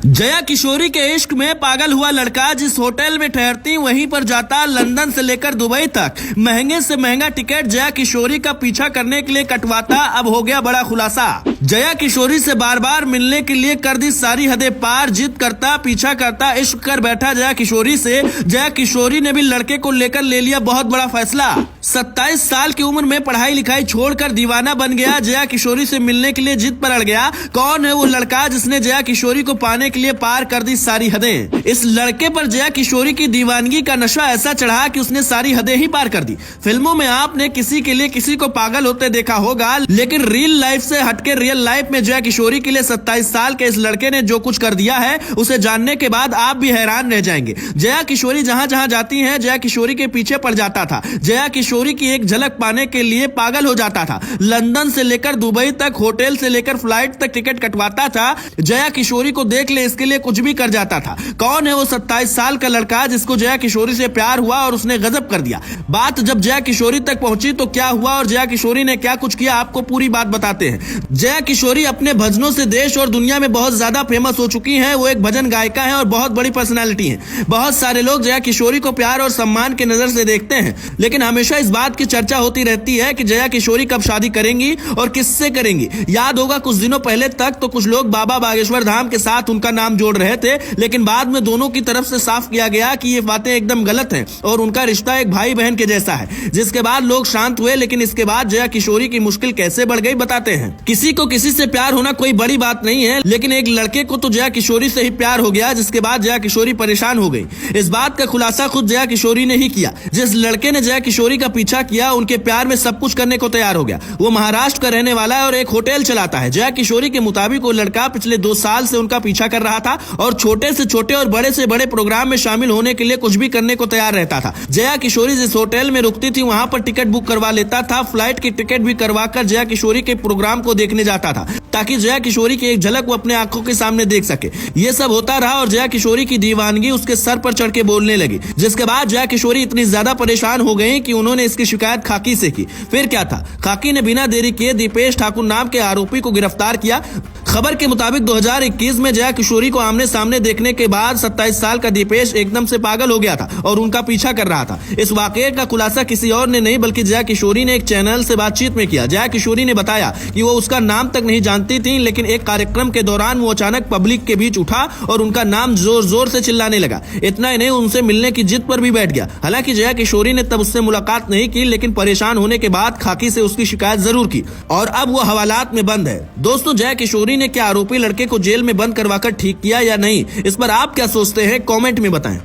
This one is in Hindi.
जया किशोरी के इश्क में पागल हुआ लड़का जिस होटल में ठहरती वहीं पर जाता लंदन से लेकर दुबई तक महंगे से महंगा टिकट जया किशोरी का पीछा करने के लिए कटवाता। अब हो गया बड़ा खुलासा। जया किशोरी से बार बार मिलने के लिए कर दी सारी हदें पार, जिद करता, पीछा करता, इश्क कर बैठा जया किशोरी से। जया किशोरी ने भी लड़के को लेकर ले लिया बहुत बड़ा फैसला। 27 साल की उम्र में पढ़ाई लिखाई छोड़कर दीवाना बन गया। जया किशोरी से मिलने के लिए जिद पर अड़ गया। कौन है वो लड़का जिसने जया किशोरी को पाने के लिए पार कर दी सारी हदें? इस लड़के पर जया किशोरी की दीवानगी का नशा ऐसा चढ़ा कि उसने सारी हदें ही पार कर दी। फिल्मों में आपने किसी के लिए किसी को पागल होते देखा होगा, लेकिन रियल लाइफ से हटके रियल लाइफ में जया किशोरी के लिए 27 साल के इस लड़के ने जो कुछ कर दिया है उसे जानने के बाद आप भी हैरान रह जाएंगे। जया किशोरी जहां जहां जाती हैं जया किशोरी के पीछे पड़ जाता था। जया किशोरी की एक झलक पाने के लिए पागल हो जाता था। लंदन से लेकर दुबई तक, होटल से लेकर फ्लाइट तक टिकट कटवाता था। जया किशोरी को देख ले इसके लिए कुछ भी कर जाता था। कौन है वो 27 साल का लड़का जिसको जया किशोरी से प्यार हुआ और उसने गजब कर दिया? बात जब जया किशोरी तक पहुंची तो क्या हुआ और जया किशोरी ने क्या कुछ किया, आपको पूरी बात बताते हैं। जया किशोरी अपने भजनों से देश और दुनिया में बहुत ज्यादा फेमस हो चुकी हैं। वो एक भजन गायिका है और बहुत बड़ी पर्सनालिटी है। बहुत सारे लोग जया किशोरी को प्यार और सम्मान की नजर से देखते हैं, लेकिन हमेशा इस बात की चर्चा होती रहती है कि जया किशोरी कब शादी करेंगी और किससे करेंगी। याद होगा कुछ दिनों पहले तक तो कुछ लोग बाबा बागेश्वर धाम के साथ उनका नाम जोड़ रहे थे, लेकिन बाद में दोनों की तरफ से साफ किया गया कि ये बातें एकदम गलत हैं और उनका रिश्ता एक भाई बहन के जैसा है। जिसके बाद लोग शांत हुए, लेकिन इसके बाद जया किशोरी की मुश्किल कैसे बढ़ गई बताते हैं। किसी को किसी से प्यार होना कोई बड़ी बात नहीं है, लेकिन एक लड़के को तो जया किशोरी से ही प्यार हो गया, जिसके बाद जया किशोरी परेशान हो गई। इस बात का खुलासा खुद जया किशोरी ने ही किया। जिस लड़के ने जया किशोरी का पीछा किया उनके प्यार में सब कुछ करने को तैयार हो गया। वो महाराष्ट्र का रहने वाला है और एक होटल चलाता है। जया किशोरी के मुताबिक वो लड़का पिछले 2 साल से उनका पीछा कर रहा था और छोटे से छोटे और बड़े से बड़े प्रोग्राम में शामिल होने के लिए कुछ भी करने को तैयार रहता था। जया किशोरी जिस होटल में रुकती थी वहां पर टिकट बुक करवा लेता था। फ्लाइट की टिकट भी करवाकर जया किशोरी के प्रोग्राम को देखने जाता था, ताकि जया किशोरी की एक झलक वो अपने आंखों के सामने देख सके। ये सब होता रहा और जया किशोरी की दीवानगी उसके सर पर चढ़ के बोलने लगी, जिसके बाद जया किशोरी इतनी ज्यादा परेशान हो गई कि उन्होंने इसकी शिकायत खाकी से की। फिर क्या था, खाकी ने बिना देरी किए दीपेश ठाकुर नाम के आरोपी को गिरफ्तार किया। खबर के मुताबिक 2021 में जया किशोरी को आमने सामने देखने के बाद 27 साल का दीपेश एकदम से पागल हो गया था और उनका पीछा कर रहा था। इस वाकये का खुलासा किसी और ने नहीं बल्कि जया किशोरी ने एक चैनल से बातचीत में किया। जया किशोरी ने बताया कि वो उसका नाम तक नहीं जानती थी, लेकिन एक कार्यक्रम के दौरान वो अचानक पब्लिक के बीच उठा और उनका नाम जोर जोर से चिल्लाने लगा। इतना ही नहीं, उनसे मिलने की जिद पर भी बैठ गया। हालांकि जया किशोरी ने तब उससे मुलाकात नहीं की, लेकिन परेशान होने के बाद खाकी से उसकी शिकायत जरूर की और अब वो हवालात में बंद है। दोस्तों, जया किशोरी ने क्या आरोपी लड़के को जेल में बंद करवाकर ठीक किया या नहीं, इस पर आप क्या सोचते हैं, कमेंट में बताएं।